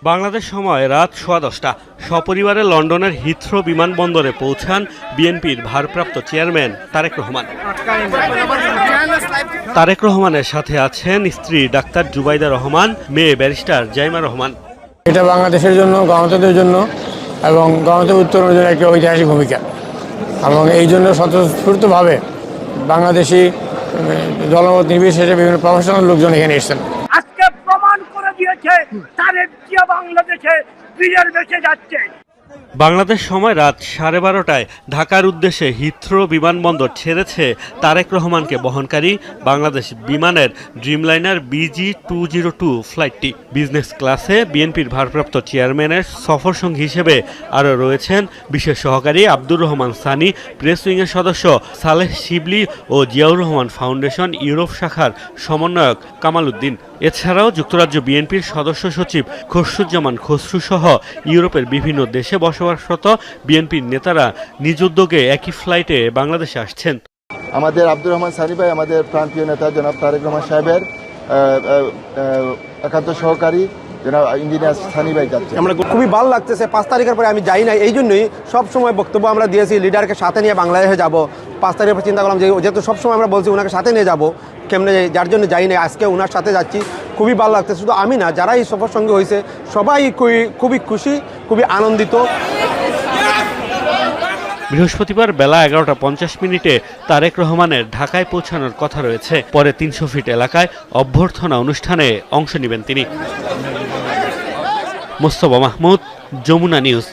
বাংলাদেশ সময় রাত 10:15 সপরিবারে লন্ডনের হিথ্রো বিমানবন্দরে পৌঁছান বিএনপির ভারপ্রাপ্ত চেয়ারম্যান তারেক রহমান। তারেক রহমানের সাথে আছেন স্ত্রী ডাক্তার জুবাইদা রহমান, মেয়ে ব্যারিস্টার জাইমা রহমান। এটা বাংলাদেশের জন্য, গণতন্ত্রের জন্য এবং গণতন্ত্র উত্তরণের জন্য একটি ঐতিহাসিক ভূমিকা, এবং এই জন্য স্বতঃস্ফূর্তভাবে বাংলাদেশি দলমত নির্বিশেষে বিভিন্ন প্রফেশনাল লোকজন এখানে এসেছেন। আজকে প্রমাণ করে দিয়েছে তারেক জিয়া বাংলাদেশে বীরের বেঁচে যাচ্ছে। বাংলাদেশ সময় রাত 12:30টায় ঢাকার উদ্দেশ্যে হিথ্রো বিমানবন্দর ছেড়েছে তারেক রহমানকে বহনকারী বাংলাদেশ বিমানের ড্রিমলাইনার BG-202 ফ্লাইটটি। বিজনেস ক্লাসে বিএনপির ভারপ্রাপ্ত চেয়ারম্যানের সফর সঙ্গী হিসেবে আরও রয়েছেন বিশেষ সহকারী আব্দুর রহমান সানি, প্রেস উইংয়ের সদস্য সালেহ শিবলি ও জিয়াউর রহমান ফাউন্ডেশন ইউরোপ শাখার সমন্বয়ক কামাল উদ্দিন। এছাড়াও যুক্তরাজ্য বিএনপির সদস্য সচিব খসরুজ্জামান খসরু সহ ইউরোপের বিভিন্ন দেশে বসবাসরত বিএনপির নেতারা নিজ উদ্যোগে একই ফ্লাইটে বাংলাদেশে আসছেন। আমাদের আব্দুর রহমান সানি ভাই, আমাদের প্রান্তীয় নেতা জনাব তারেক রহমান সাহেবের একান্ত সহকারী জনাব ইঞ্জিনিয়ার সানি ভাই যাচ্ছে। আমরা খুবই ভালো লাগতেছে। 5 তারিখের পরে আমি যাই না, এই জন্যই সবসময় বক্তব্য আমরা দিয়েছি লিডারকে সাথে নিয়ে বাংলাদেশে যাব। 5 তারিখের পর চিন্তা করলাম যে যেহেতু সবসময় আমরা বলছি ওনাকে সাথে নিয়ে যাব, কেমনে যার জন্য যাই না, আজকে ওনার সাথে যাচ্ছি। খুবই ভালো লাগতেছে। শুধু আমি না, যারা এই সফর সঙ্গে হয়েছে সবাই খুবই খুশি, খুবই আনন্দিত। বৃহস্পতিবার বেলা 11:50 তারেক রহমানের ঢাকায় পৌঁছানোর কথা রয়েছে। পরে 300 ফিট এলাকায় অভ্যর্থনা অনুষ্ঠানে অংশ নেবেন তিনি। মোস্তফা মাহমুদ, যমুনা নিউজ।